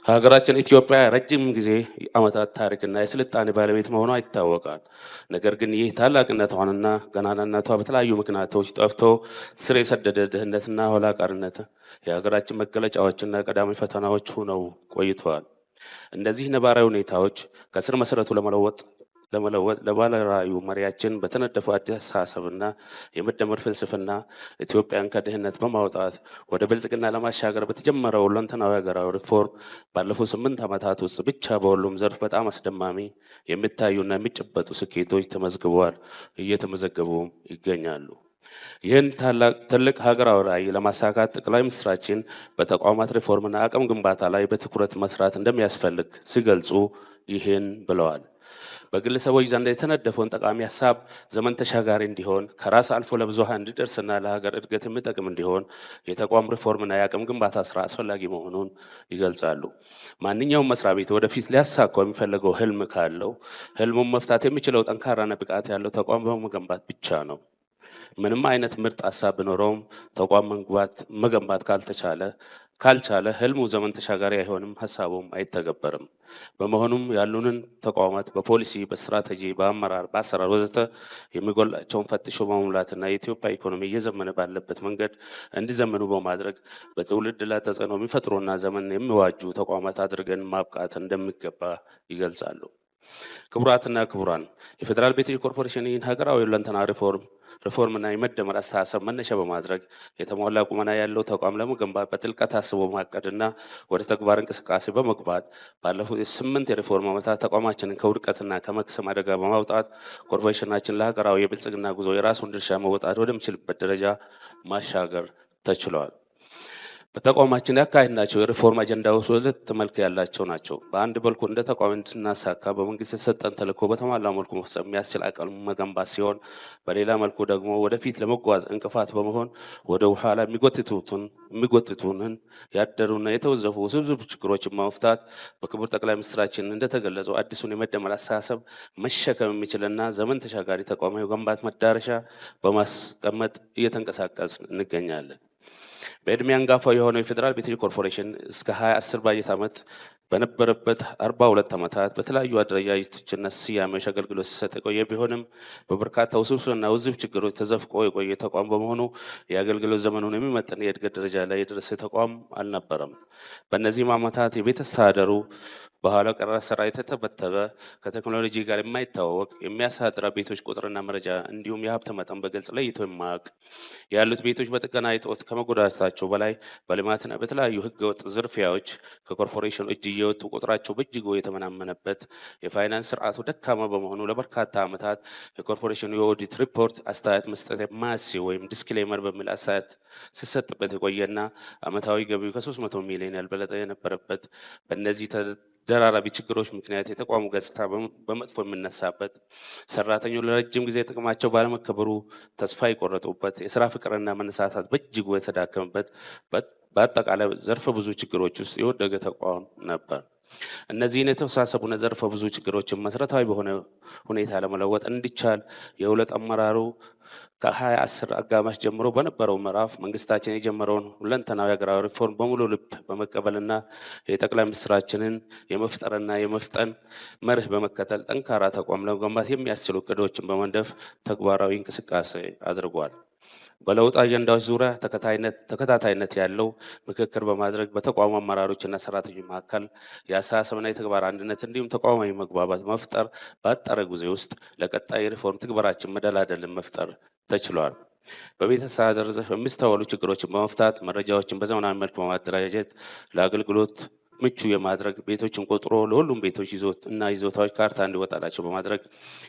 ሀገራችን ኢትዮጵያ ረጅም ጊዜ ዓመታት ታሪክና የስልጣኔ ባለቤት መሆኗ ይታወቃል። ነገር ግን ይህ ታላቅነቷንና ገናናነቷ በተለያዩ ምክንያቶች ጠፍቶ ስር የሰደደ ድህነትና ኋላ ቀርነት የሀገራችን መገለጫዎችና ቀዳሚ ፈተናዎች ሆነው ቆይተዋል። እነዚህ ነባራዊ ሁኔታዎች ከስር መሰረቱ ለመለወጥ ለባለራዕዩ መሪያችን በተነደፈው አዲስ አስተሳሰብና የመደመር ፍልስፍና ኢትዮጵያን ከድህነት በማውጣት ወደ ብልጽግና ለማሻገር በተጀመረው ሁለንተናዊ ሀገራዊ ሪፎርም ባለፉት 8 ዓመታት ውስጥ ብቻ በሁሉም ዘርፍ በጣም አስደማሚ የሚታዩና የሚጨበጡ ስኬቶች ተመዝግበዋል፣ እየተመዘገቡም ይገኛሉ። ይህን ትልቅ ሀገራዊ ራዕይ ለማሳካት ጠቅላይ ሚኒስትራችን በተቋማት ሪፎርምና አቅም ግንባታ ላይ በትኩረት መስራት እንደሚያስፈልግ ሲገልጹ ይህን ብለዋል። በግለሰቦች ዘንድ የተነደፈውን ጠቃሚ ሀሳብ ዘመን ተሻጋሪ እንዲሆን ከራስ አልፎ ለብዙሃን እንዲደርስና ለሀገር እድገት የሚጠቅም እንዲሆን የተቋም ሪፎርምና የአቅም ግንባታ ስራ አስፈላጊ መሆኑን ይገልጻሉ። ማንኛውም መስሪያ ቤት ወደፊት ሊያሳካው የሚፈልገው ህልም ካለው ህልሙን መፍታት የሚችለው ጠንካራና ብቃት ያለው ተቋም በመገንባት ብቻ ነው። ምንም አይነት ምርጥ ሀሳብ ቢኖረውም ተቋም መገንባት ካልቻለ ህልሙ ዘመን ተሻጋሪ አይሆንም፣ ሀሳቡም አይተገበርም። በመሆኑም ያሉንን ተቋማት በፖሊሲ፣ በስትራቴጂ፣ በአመራር፣ በአሰራር ወዘተ የሚጎላቸውን ፈትሾ በመሙላትና የኢትዮጵያ ኢኮኖሚ እየዘመነ ባለበት መንገድ እንዲዘምኑ በማድረግ በትውልድ ላይ ተጽዕኖ የሚፈጥሩና ዘመን የሚዋጁ ተቋማት አድርገን ማብቃት እንደሚገባ ይገልጻሉ። ክቡራትና ክቡራን፣ የፌዴራል ቤቶች ኮርፖሬሽን ይህን ሀገራዊ ሁለንተና ሪፎርምና የመደመር አስተሳሰብ መነሻ በማድረግ የተሟላ ቁመና ያለው ተቋም ለመገንባት በጥልቀት አስቦ ማቀድና ወደ ተግባር እንቅስቃሴ በመግባት ባለፉት 8 የሪፎርም ዓመታት ተቋማችንን ከውድቀትና ከመክሰም አደጋ በማውጣት ኮርፖሬሽናችን ለሀገራዊ የብልጽግና ጉዞ የራሱን ድርሻ መወጣት ወደሚችልበት ደረጃ ማሻገር ተችሏል። በተቋማችን ያካሄድናቸው የሪፎርም አጀንዳዎች ሁለት መልክ ያላቸው ናቸው። በአንድ መልኩ እንደ ተቋም እንድናሳካ በመንግስት የተሰጠን ተልዕኮ በተሟላ መልኩ መፈጸም የሚያስችል አቅም መገንባት ሲሆን፣ በሌላ መልኩ ደግሞ ወደፊት ለመጓዝ እንቅፋት በመሆን ወደ ኋላ የሚጎትቱንን ያደሩና የተወዘፉ ውስብስብ ችግሮችን መፍታት በክቡር ጠቅላይ ሚኒስትራችን እንደተገለጸው አዲሱን የመደመር አስተሳሰብ መሸከም የሚችልና ዘመን ተሻጋሪ ተቋም መገንባት መዳረሻ በማስቀመጥ እየተንቀሳቀስን እንገኛለን። በዕድሜ አንጋፋው የሆነው የፌዴራል ቤቶች ኮርፖሬሽን እስከ 2010 ባጀት ዓመት በነበረበት 42 ዓመታት በተለያዩ አደረጃጀቶችና ስያሜዎች አገልግሎት ሲሰጥ የቆየ ቢሆንም በበርካታ ውስብስብና ውዝፍ ችግሮች ተዘፍቆ የቆየ ተቋም በመሆኑ የአገልግሎት ዘመኑን የሚመጥን የእድገት ደረጃ ላይ የደረሰ ተቋም አልነበረም። በእነዚህም ዓመታት የቤት አስተዳደሩ በኋላ ቀር አሰራር የተተበተበ ከቴክኖሎጂ ጋር የማይታወቅ የሚያሳጥራ ቤቶች ቁጥርና መረጃ እንዲሁም የሀብት መጠን በግልጽ ለይቶ የማያውቅ ያሉት ቤቶች በጥገና እጦት ከመጎዳታቸው በላይ በልማትና በተለያዩ ህገወጥ ዝርፊያዎች ከኮርፖሬሽኑ እጅ እየወጡ ቁጥራቸው በእጅጉ የተመናመነበት የፋይናንስ ስርዓቱ ደካማ በመሆኑ ለበርካታ ዓመታት የኮርፖሬሽኑ የኦዲት ሪፖርት አስተያየት መስጠት የማያስችል ወይም ዲስክሌመር በሚል አስተያየት ሲሰጥበት የቆየና ዓመታዊ ገቢው ከ300 ሚሊዮን ያልበለጠ የነበረበት በእነዚህ ደራራቢ ችግሮች ምክንያት የተቋሙ ገጽታ በመጥፎ የሚነሳበት፣ ሰራተኞች ለረጅም ጊዜ ጥቅማቸው ባለመከበሩ ተስፋ የቆረጡበት፣ የስራ ፍቅርና መነሳሳት በእጅጉ የተዳከመበት፣ በአጠቃላይ ዘርፈ ብዙ ችግሮች ውስጥ የወደቀ ተቋም ነበር። እነዚህን የተወሳሰቡና ዘርፈ ብዙ ችግሮችን መሰረታዊ በሆነ ሁኔታ ለመለወጥ እንዲቻል የሁለት አመራሩ ከ2010 አጋማሽ ጀምሮ በነበረው ምዕራፍ መንግስታችን የጀመረውን ሁለንተናዊ ሀገራዊ ሪፎርም በሙሉ ልብ በመቀበልና የጠቅላይ ሚኒስትራችንን የመፍጠርና የመፍጠን መርህ በመከተል ጠንካራ ተቋም ለመገንባት የሚያስችሉ እቅዶችን በመንደፍ ተግባራዊ እንቅስቃሴ አድርጓል። በለውጥ አጀንዳዎች ዙሪያ ተከታታይነት ያለው ምክክር በማድረግ በተቋሙ አመራሮችና ሰራተኞች መካከል የአስተሳሰብና የተግባር አንድነት እንዲሁም ተቋማዊ መግባባት መፍጠር በአጠረ ጊዜ ውስጥ ለቀጣይ የሪፎርም ትግበራችን መደላደልን መፍጠር ተችሏል። በቤት አስተዳደር ዘርፍ የሚስተዋሉ ችግሮችን በመፍታት መረጃዎችን በዘመናዊ መልክ በማደራጀት ለአገልግሎት ምቹ የማድረግ ቤቶችን ቆጥሮ ለሁሉም ቤቶች ይዞታዎች ካርታ እንዲወጣላቸው በማድረግ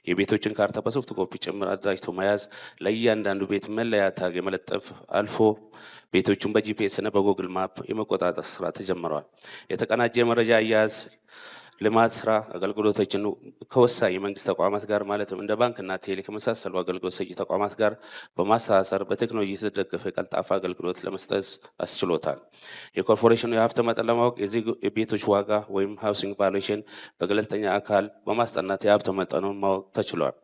የቤቶችን ካርታ በሶፍት ኮፒ ጭምር አደራጅቶ መያዝ፣ ለእያንዳንዱ ቤት መለያ ታግ የመለጠፍ አልፎ ቤቶቹን በጂፒኤስ እና በጉግል ማፕ የመቆጣጠር ስራ ተጀምረዋል። የተቀናጀ የመረጃ አያያዝ ልማት ስራ አገልግሎቶችን ከወሳኝ የመንግስት ተቋማት ጋር ማለትም እንደ ባንክና ቴሌ ከመሳሰሉ አገልግሎት ሰጪ ተቋማት ጋር በማስተሳሰር በቴክኖሎጂ የተደገፈ ቀልጣፋ አገልግሎት ለመስጠት አስችሎታል። የኮርፖሬሽኑ የሀብት መጠን ለማወቅ የቤቶች ዋጋ ወይም ሃውሲንግ ቫሉዌሽን በገለልተኛ አካል በማስጠናት የሀብት መጠኑን ማወቅ ተችሏል።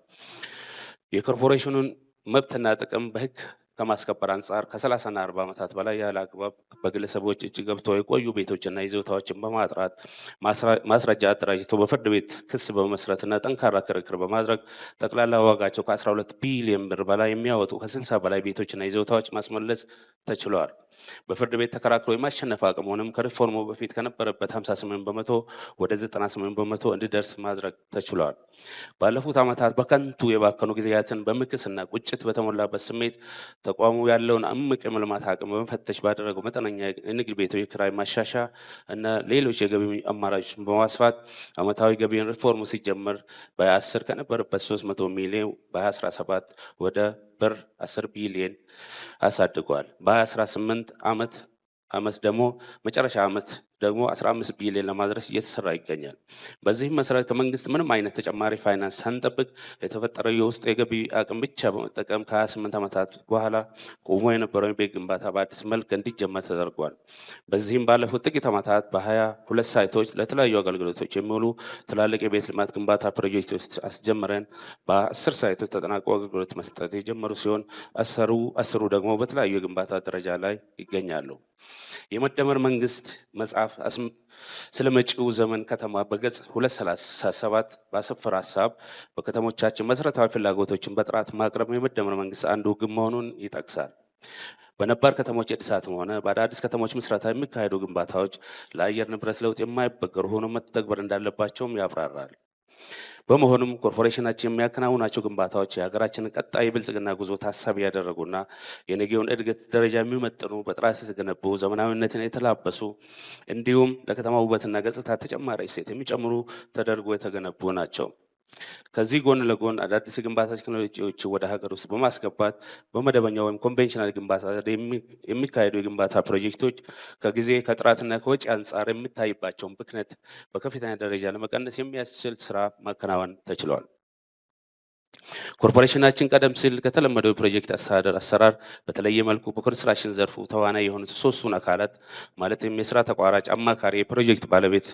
የኮርፖሬሽኑን መብትና ጥቅም በህግ ከማስከበር አንጻር ከ30ና 40 ዓመታት በላይ ያለ አግባብ በግለሰቦች እጅ ገብተው የቆዩ ቤቶችና ይዞታዎችን በማጥራት ማስረጃ አደራጅቶ በፍርድ ቤት ክስ በመመስረትና ጠንካራ ክርክር በማድረግ ጠቅላላ ዋጋቸው ከ12 ቢሊዮን ብር በላይ የሚያወጡ ከ60 በላይ ቤቶችና ይዞታዎች ማስመለስ ተችሏል። በፍርድ ቤት ተከራክሮ የማሸነፍ አቅሙንም ከሪፎርሙ በፊት ከነበረበት 58 በመቶ ወደ 98 በመቶ እንዲደርስ ማድረግ ተችሏል። ባለፉት ዓመታት በከንቱ የባከኑ ጊዜያትን በምክስና ቁጭት በተሞላበት ስሜት ተቋሙ ያለውን እምቅ የመልማት አቅም በመፈተሽ ባደረገው መጠነኛ የንግድ ቤቶች የኪራይ ማሻሻያ እና ሌሎች የገቢ አማራጮችን በማስፋት ዓመታዊ ገቢን ሪፎርሙ ሲጀመር በ10 ከነበረበት 300 ሚሊዮን በ2017 ወደ ብር 10 ቢሊዮን አሳድጓል። በ2018 ዓመት ደግሞ መጨረሻ ዓመት ደግሞ 15 ቢሊዮን ለማድረስ እየተሰራ ይገኛል። በዚህም መሰረት ከመንግስት ምንም አይነት ተጨማሪ ፋይናንስ ሳንጠብቅ የተፈጠረው የውስጥ የገቢ አቅም ብቻ በመጠቀም ከ28 ዓመታት በኋላ ቆሞ የነበረው የቤት ግንባታ በአዲስ መልክ እንዲጀመር ተደርጓል። በዚህም ባለፉት ጥቂት ዓመታት በ22 ሳይቶች ለተለያዩ አገልግሎቶች የሚውሉ ትላልቅ የቤት ልማት ግንባታ ፕሮጀክቶች አስጀምረን በ10 ሳይቶች ተጠናቆ አገልግሎት መስጠት የጀመሩ ሲሆን አስሩ ደግሞ በተለያዩ የግንባታ ደረጃ ላይ ይገኛሉ። የመደመር መንግስት መጽሐፍ ስለ መጪው ዘመን ከተማ በገጽ 237 ባሰፈረ ሀሳብ በከተሞቻችን መሰረታዊ ፍላጎቶችን በጥራት ማቅረብ የመደመር መንግስት አንዱ ግብ መሆኑን ይጠቅሳል። በነባር ከተሞች እድሳትም ሆነ በአዳዲስ ከተሞች ምስረታ የሚካሄዱ ግንባታዎች ለአየር ንብረት ለውጥ የማይበገሩ ሆኖ መተግበር እንዳለባቸውም ያብራራል። በመሆኑም ኮርፖሬሽናችን የሚያከናውናቸው ግንባታዎች የሀገራችንን ቀጣይ የብልጽግና ጉዞ ታሳቢ ያደረጉና የነገውን እድገት ደረጃ የሚመጥኑ በጥራት የተገነቡ ዘመናዊነትን የተላበሱ እንዲሁም ለከተማ ውበትና ገጽታ ተጨማሪ እሴት የሚጨምሩ ተደርጎ የተገነቡ ናቸው። ከዚህ ጎን ለጎን አዳዲስ የግንባታ ቴክኖሎጂዎች ወደ ሀገር ውስጥ በማስገባት በመደበኛ ወይም ኮንቬንሽናል ግንባታ የሚካሄዱ የግንባታ ፕሮጀክቶች ከጊዜ ከጥራትና ከወጪ አንጻር የሚታይባቸውን ብክነት በከፍተኛ ደረጃ ለመቀነስ የሚያስችል ስራ ማከናወን ተችሏል። ኮርፖሬሽናችን ቀደም ሲል ከተለመደው የፕሮጀክት አስተዳደር አሰራር በተለየ መልኩ በኮንስትራክሽን ዘርፉ ተዋናይ የሆኑት ሶስቱን አካላት ማለትም የስራ ተቋራጭ፣ አማካሪ፣ የፕሮጀክት ባለቤት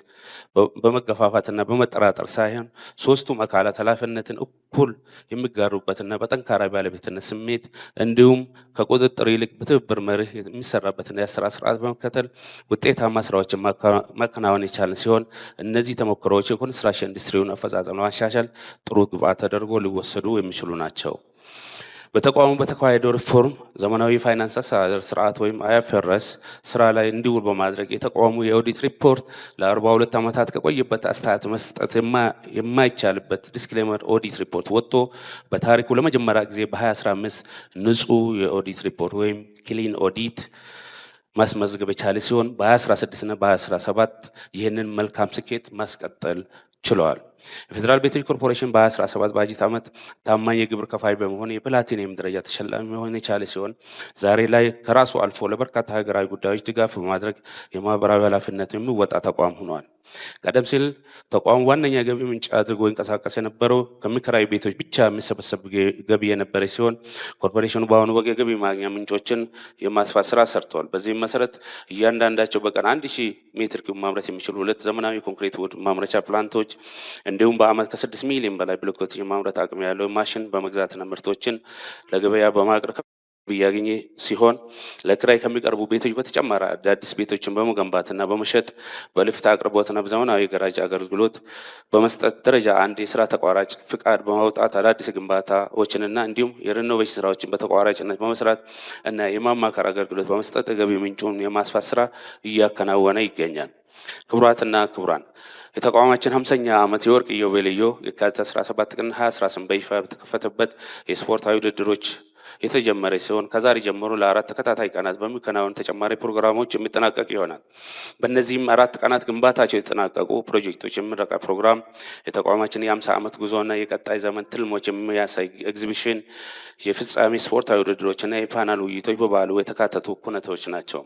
በመገፋፋትና በመጠራጠር ሳይሆን ሶስቱም አካላት ኃላፊነትን እኩል የሚጋሩበትና በጠንካራ ባለቤትነት ስሜት እንዲሁም ከቁጥጥር ይልቅ በትብብር መርህ የሚሰራበትና የአሰራር ስርዓት በመከተል ውጤታማ ስራዎችን ማከናወን የቻልን ሲሆን እነዚህ ተሞክሮዎች የኮንስትራክሽን ኢንዱስትሪውን አፈጻጸም ለማሻሻል ጥሩ ግብዓት ተደርጎ ሊወሰዱ የሚችሉ ናቸው። በተቋሙ በተካሄደው ሪፎርም ዘመናዊ ፋይናንስ አስተዳደር ስርዓት ወይም አይኤፍአርኤስ ስራ ላይ እንዲውል በማድረግ የተቋሙ የኦዲት ሪፖርት ለ42 ዓመታት ከቆየበት አስተያየት መስጠት የማይቻልበት ዲስክሌመር ኦዲት ሪፖርት ወጥቶ በታሪኩ ለመጀመሪያ ጊዜ በ2015 ንጹህ የኦዲት ሪፖርት ወይም ክሊን ኦዲት ማስመዝገብ የቻለ ሲሆን በ2016 እና በ2017 ይህንን መልካም ስኬት ማስቀጠል ችለዋል። የፌዴራል ቤቶች ኮርፖሬሽን በ2017 ባጀት ዓመት ታማኝ የግብር ከፋይ በመሆን የፕላቲኒየም ደረጃ ተሸላሚ መሆን የቻለ ሲሆን ዛሬ ላይ ከራሱ አልፎ ለበርካታ ሀገራዊ ጉዳዮች ድጋፍ በማድረግ የማህበራዊ ኃላፊነት የሚወጣ ተቋም ሆኗል። ቀደም ሲል ተቋሙ ዋነኛ ገቢ ምንጭ አድርጎ ይንቀሳቀስ የነበረው ከሚከራዩ ቤቶች ብቻ የሚሰበሰብ ገቢ የነበረ ሲሆን ኮርፖሬሽኑ በአሁኑ ወቅት የገቢ ማግኛ ምንጮችን የማስፋት ስራ ሰርተዋል። በዚህም መሰረት እያንዳንዳቸው በቀን 1000 ሜትር ኪዩብ ማምረት የሚችሉ 2 ዘመናዊ ኮንክሪት ውድ ማምረቻ ፕላንቶች እንዲሁም በአመት ከ6 ሚሊዮን በላይ ብሎኬት የማምረት አቅም ያለው ማሽን በመግዛትና ምርቶችን ለገበያ በማቅረብ እያገኘ ሲሆን ለክራይ ከሚቀርቡ ቤቶች በተጨማሪ አዳዲስ ቤቶችን በመገንባትና በመሸጥ በልፍት አቅርቦትና በዘመናዊ ገራጅ አገልግሎት በመስጠት ደረጃ አንድ የስራ ተቋራጭ ፍቃድ በማውጣት አዳዲስ ግንባታዎችንና እንዲሁም የሪኖቬሽን ስራዎችን በተቋራጭነት በመስራት እና የማማከር አገልግሎት በመስጠት ገቢ ምንጩን የማስፋት ስራ እያከናወነ ይገኛል። ክቡራትና ክቡራን የተቋማችን 50ኛ ዓመት የወርቅ ኢዮቤልዩ የካቲት 17 ቀን 2018 በይፋ በተከፈተበት የስፖርታዊ ውድድሮች የተጀመረ ሲሆን ከዛሬ ጀምሮ ለ4 ተከታታይ ቀናት በሚከናወኑ ተጨማሪ ፕሮግራሞች የሚጠናቀቅ ይሆናል። በእነዚህም 4 ቀናት ግንባታቸው የተጠናቀቁ ፕሮጀክቶች የምረቃ ፕሮግራም፣ የተቋማችን የ50 ዓመት ጉዞና የቀጣይ ዘመን ትልሞች የሚያሳይ ኤግዚቢሽን፣ የፍጻሜ ስፖርታዊ ውድድሮችና የፓናል ውይይቶች በበዓሉ የተካተቱ ኩነቶች ናቸው።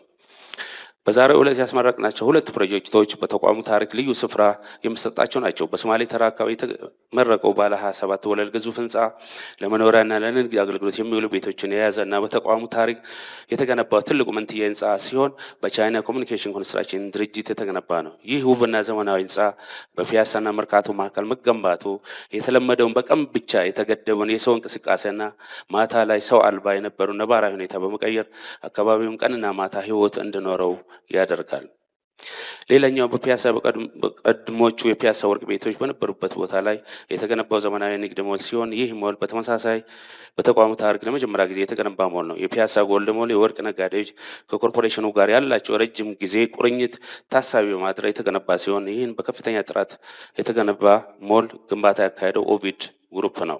በዛሬው ዕለት ያስመረቅናቸው ሁለት ፕሮጀክቶች በተቋሙ ታሪክ ልዩ ስፍራ የሚሰጣቸው ናቸው። በሶማሌ ተራ አካባቢ የተመረቀው ባለ 27 ወለል ግዙፍ ህንፃ ለመኖሪያና ለንግድ አገልግሎት የሚውሉ ቤቶችን የያዘና በተቋሙ ታሪክ የተገነባው ትልቁ መንትያ ህንፃ ሲሆን በቻይና ኮሚኒኬሽን ኮንስትራክሽን ድርጅት የተገነባ ነው። ይህ ውብና ዘመናዊ ህንፃ በፒያሳና መርካቶ መካከል መገንባቱ የተለመደውን በቀን ብቻ የተገደበውን የሰው እንቅስቃሴና ማታ ላይ ሰው አልባ የነበሩ ነባራዊ ሁኔታ በመቀየር አካባቢውን ቀንና ማታ ህይወት እንዲኖረው ያደርጋል። ሌላኛው በፒያሳ በቀድሞቹ የፒያሳ ወርቅ ቤቶች በነበሩበት ቦታ ላይ የተገነባው ዘመናዊ ንግድ ሞል ሲሆን ይህ ሞል በተመሳሳይ በተቋሙ ታሪክ ለመጀመሪያ ጊዜ የተገነባ ሞል ነው። የፒያሳ ጎልድ ሞል የወርቅ ነጋዴዎች ከኮርፖሬሽኑ ጋር ያላቸው ረጅም ጊዜ ቁርኝት ታሳቢ በማድረግ የተገነባ ሲሆን ይህን በከፍተኛ ጥራት የተገነባ ሞል ግንባታ ያካሄደው ኦቪድ ግሩፕ ነው።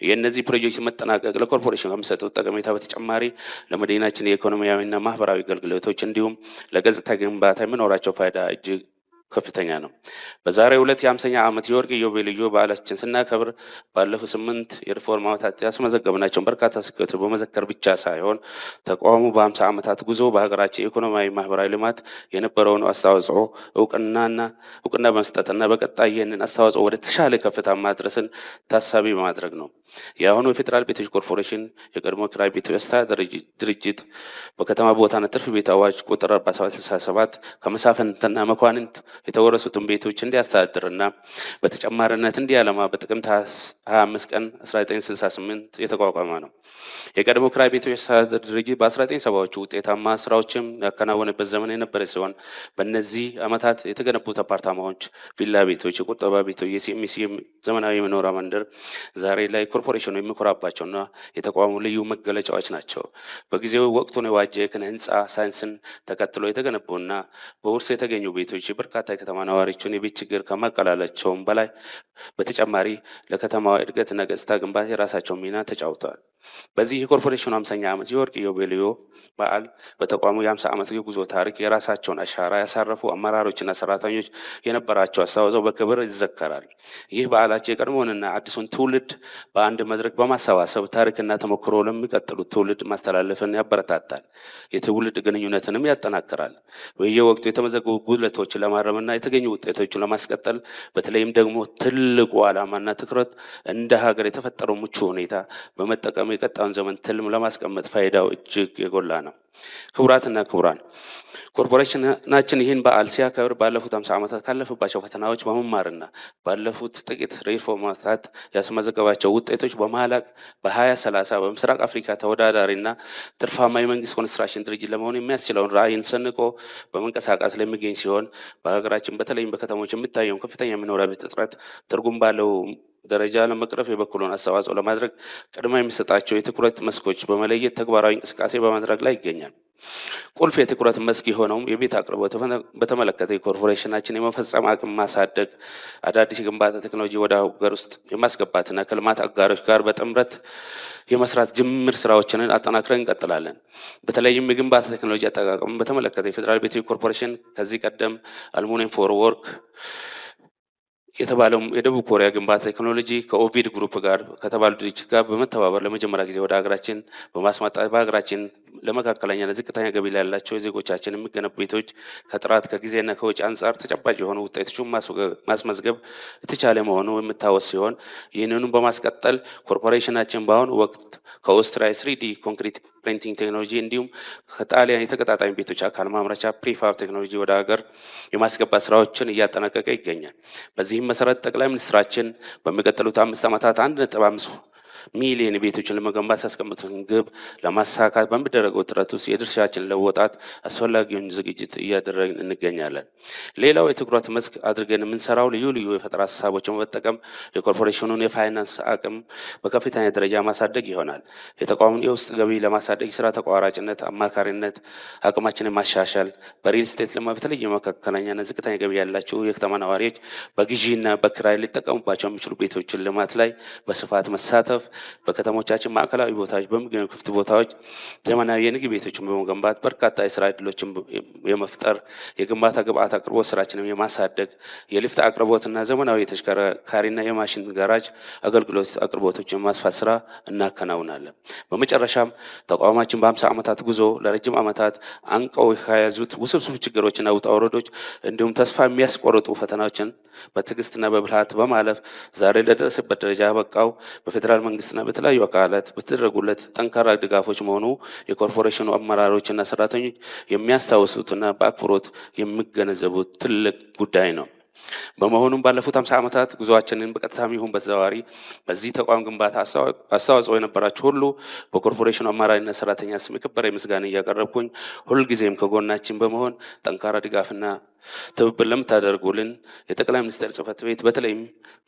የእነዚህ ፕሮጀክት መጠናቀቅ ለኮርፖሬሽኑ ከሚሰጠው ጠቀሜታ በተጨማሪ ለመዲናችን የኢኮኖሚያዊና ማህበራዊ አገልግሎቶች እንዲሁም ለገጽታ ግንባታ የሚኖራቸው ፋይዳ እጅግ ከፍተኛ ነው። በዛሬው ዕለት የ50ኛ ዓመት የወርቅ ኢዮቤልዩ በዓላችን ስናከብር ባለፉት 8 የሪፎርም ዓመታት ያስመዘገብናቸውን በርካታ ስኬቶች በመዘከር ብቻ ሳይሆን ተቋሙ በ50 ዓመታት ጉዞ በሀገራችን የኢኮኖሚያዊ ማህበራዊ ልማት የነበረውን አስተዋጽኦ እውቅና በመስጠትና በቀጣይ ይህንን አስተዋጽኦ ወደ ተሻለ ከፍታ ማድረስን ታሳቢ በማድረግ ነው። የአሁኑ የፌዴራል ቤቶች ኮርፖሬሽን የቀድሞ ኪራይ ቤቶች አስተዳደር ድርጅት በከተማ ቦታና ትርፍ ቤት አዋጅ ቁጥር 4767 ከመሳፍንትና መኳንንት የተወረሱትን ቤቶች እንዲያስተዳድርና በተጨማሪነት እንዲያለማ በጥቅምት 25 ቀን 1968 የተቋቋመ ነው። የቀድሞ ኪራይ ቤቶች አስተዳደር ድርጅት በ1970ዎቹ ውጤታማ ስራዎችም ያከናወነበት ዘመን የነበረ ሲሆን በእነዚህ ዓመታት የተገነቡት አፓርታማዎች፣ ቪላ ቤቶች፣ የቁጠባ ቤቶች፣ የሲኤምሲ ዘመናዊ የመኖሪያ መንደር ዛሬ ላይ ኮርፖሬሽኑ የሚኮራባቸውና የተቋሙ ልዩ መገለጫዎች ናቸው። በጊዜው ወቅቱን የዋጀ የኪነ ህንፃ ሳይንስን ተከትሎ የተገነቡና በውርስ የተገኙ ቤቶች በርካታ የከተማ ነዋሪዎችን የቤት ችግር ከማቀላላቸውም በላይ በተጨማሪ ለከተማዋ እድገትና ገጽታ ግንባታ የራሳቸውን ሚና ተጫውተዋል። በዚህ የኮርፖሬሽኑ 50ኛ ዓመት የወርቅ ኢዮቤልዩ በዓል በተቋሙ የ50 ዓመት የጉዞ ታሪክ የራሳቸውን አሻራ ያሳረፉ አመራሮችና ሰራተኞች የነበራቸው አስተዋጽኦ በክብር ይዘከራል። ይህ በዓላቸው የቀድሞውንና አዲሱን ትውልድ በአንድ መድረክ በማሰባሰብ ታሪክና ተሞክሮ ለሚቀጥሉት ትውልድ ማስተላለፍን ያበረታታል፣ የትውልድ ግንኙነትንም ያጠናክራል። በየወቅቱ የተመዘገቡ ጉድለቶችን ለማረምና የተገኙ ውጤቶችን ለማስቀጠል በተለይም ደግሞ ትልቁ ዓላማና ትኩረት እንደ ሀገር የተፈጠረው ምቹ ሁኔታ በመጠቀም የቀጣዩን ዘመን ትልም ለማስቀመጥ ፋይዳው እጅግ የጎላ ነው። ክቡራትና ክቡራን፣ ኮርፖሬሽናችን ይህን በዓል ሲያከብር ባለፉት 50 ዓመታት ካለፈባቸው ፈተናዎች በመማርና ባለፉት ጥቂት ሪፎርማታት ያስመዘገባቸው ውጤቶች በማላቅ በ2030 በምስራቅ አፍሪካ ተወዳዳሪና ትርፋማ የመንግስት ኮንስትራክሽን ድርጅት ለመሆን የሚያስችለውን ራዕይን ሰንቆ በመንቀሳቀስ ላይ የሚገኝ ሲሆን በሀገራችን በተለይም በከተሞች የሚታየውን ከፍተኛ የመኖሪያ ቤት እጥረት ትርጉም ባለው ደረጃ ለመቅረፍ የበኩሉን አስተዋጽኦ ለማድረግ ቅድሚያ የሚሰጣቸው የትኩረት መስኮች በመለየት ተግባራዊ እንቅስቃሴ በማድረግ ላይ ይገኛል። ቁልፍ የትኩረት መስክ የሆነውም የቤት አቅርቦት በተመለከተ የኮርፖሬሽናችን የመፈጸም አቅም ማሳደግ፣ አዳዲስ የግንባታ ቴክኖሎጂ ወደ ሀገር ውስጥ የማስገባትና ከልማት አጋሮች ጋር በጥምረት የመስራት ጅምር ስራዎችንን አጠናክረን እንቀጥላለን። በተለይም የግንባታ ቴክኖሎጂ አጠቃቀም በተመለከተ የፌዴራል ቤቶች ኮርፖሬሽን ከዚህ ቀደም አልሙኒየም ፎር ወርክ የተባለው የደቡብ ኮሪያ ግንባታ ቴክኖሎጂ ከኦቪድ ግሩፕ ጋር ከተባሉ ድርጅት ጋር በመተባበር ለመጀመሪያ ጊዜ ወደ ሀገራችን በማስመጣት በሀገራችን ለመካከለኛና ዝቅተኛ ገቢ ያላቸው ዜጎቻችን የሚገነቡ ቤቶች ከጥራት ከጊዜና ከወጪ አንጻር ተጨባጭ የሆኑ ውጤቶችን ማስመዝገብ የተቻለ መሆኑ የሚታወስ ሲሆን ይህንኑ በማስቀጠል ኮርፖሬሽናችን በአሁኑ ወቅት ከኦስትሪያ 3D ኮንክሪት ፕሪንቲንግ ቴክኖሎጂ እንዲሁም ከጣሊያን የተቀጣጣሚ ቤቶች አካል ማምረቻ ፕሪፋብ ቴክኖሎጂ ወደ ሀገር የማስገባት ስራዎችን እያጠናቀቀ ይገኛል። በዚህም መሰረት ጠቅላይ ሚኒስትራችን በሚቀጥሉት 5 ዓመታት 1.5 ሚሊዮን ቤቶችን ለመገንባት ያስቀመጡትን ግብ ለማሳካት በሚደረገው ጥረት ውስጥ የድርሻችንን ለመወጣት አስፈላጊውን ዝግጅት እያደረግን እንገኛለን። ሌላው የትኩረት መስክ አድርገን የምንሰራው ልዩ ልዩ የፈጠራ ሀሳቦችን በመጠቀም የኮርፖሬሽኑን የፋይናንስ አቅም በከፍተኛ ደረጃ ማሳደግ ይሆናል። የተቋሙን የውስጥ ገቢ ለማሳደግ ስራ ተቋራጭነት፣ አማካሪነት አቅማችንን ማሻሻል፣ በሪል ስቴት ልማት በተለይ መካከለኛና ዝቅተኛ ገቢ ያላቸው የከተማ ነዋሪዎች በግዢና በክራይ ሊጠቀሙባቸው የሚችሉ ቤቶችን ልማት ላይ በስፋት መሳተፍ በከተሞቻችን ማዕከላዊ ቦታዎች በሚገኙ ክፍት ቦታዎች ዘመናዊ የንግድ ቤቶችን በመገንባት በርካታ የስራ ዕድሎችን የመፍጠር የግንባታ ግብአት አቅርቦት ስራችንን የማሳደግ የሊፍት አቅርቦትና ዘመናዊ የተሽከርካሪና የማሽን ጋራጅ አገልግሎት አቅርቦቶችን ማስፋት ስራ እናከናውናለን። በመጨረሻም ተቋማችን በ50 ዓመታት ጉዞ ለረጅም ዓመታት አንቀው ከያዙት ውስብስብ ችግሮችና ውጣ ውረዶች እንዲሁም ተስፋ የሚያስቆርጡ ፈተናዎችን በትዕግስትና በብልሃት በማለፍ ዛሬ ለደረሰበት ደረጃ ያበቃው በፌዴራል መንግስትና በተለያዩ አካላት በተደረጉለት ጠንካራ ድጋፎች መሆኑ የኮርፖሬሽኑ አመራሮችና ሰራተኞች የሚያስታውሱትና በአክብሮት የሚገነዘቡት ትልቅ ጉዳይ ነው። በመሆኑም ባለፉት 50 ዓመታት ጉዞአችንን በቀጥታም ይሁን በተዘዋዋሪ በዚህ ተቋም ግንባታ አስተዋጽኦ የነበራችሁ ሁሉ በኮርፖሬሽኑ አመራርና ሰራተኛ ስም የከበረ ምስጋና እያቀረብኩኝ ሁልጊዜም ከጎናችን በመሆን ጠንካራ ድጋፍና ትብብር ለምታደርጉልን የጠቅላይ ሚኒስትር ጽሕፈት ቤት በተለይም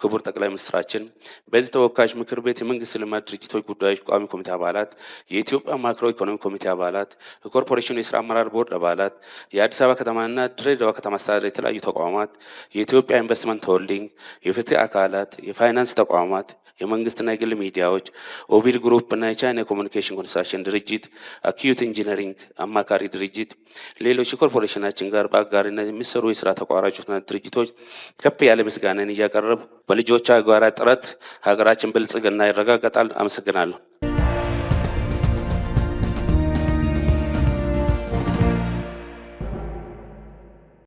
ክቡር ጠቅላይ ሚኒስትራችን፣ በዚህ ተወካዮች ምክር ቤት የመንግስት ልማት ድርጅቶች ጉዳዮች ቋሚ ኮሚቴ አባላት፣ የኢትዮጵያ ማክሮ ኢኮኖሚ ኮሚቴ አባላት፣ የኮርፖሬሽኑ የስራ አመራር ቦርድ አባላት፣ የአዲስ አበባ ከተማና ድሬዳዋ ከተማ አስተዳደር የተለያዩ ተቋማት፣ የኢትዮጵያ ኢንቨስትመንት ሆልዲንግ፣ የፍትህ አካላት፣ የፋይናንስ ተቋማት፣ የመንግስትና የግል ሚዲያዎች፣ ኦቪድ ግሩፕ እና የቻይና ኮሚኒኬሽን ኮንስትራክሽን ድርጅት፣ አኪዩት ኢንጂነሪንግ አማካሪ ድርጅት፣ ሌሎች የኮርፖሬሽናችን ጋር በአጋርነት የሚሰሩ የስራ ተቋራጮችና ድርጅቶች ከፍ ያለ ምስጋናን እያቀረቡ በልጆች ጋራ ጥረት ሀገራችን ብልጽግና ይረጋገጣል። አመሰግናለሁ።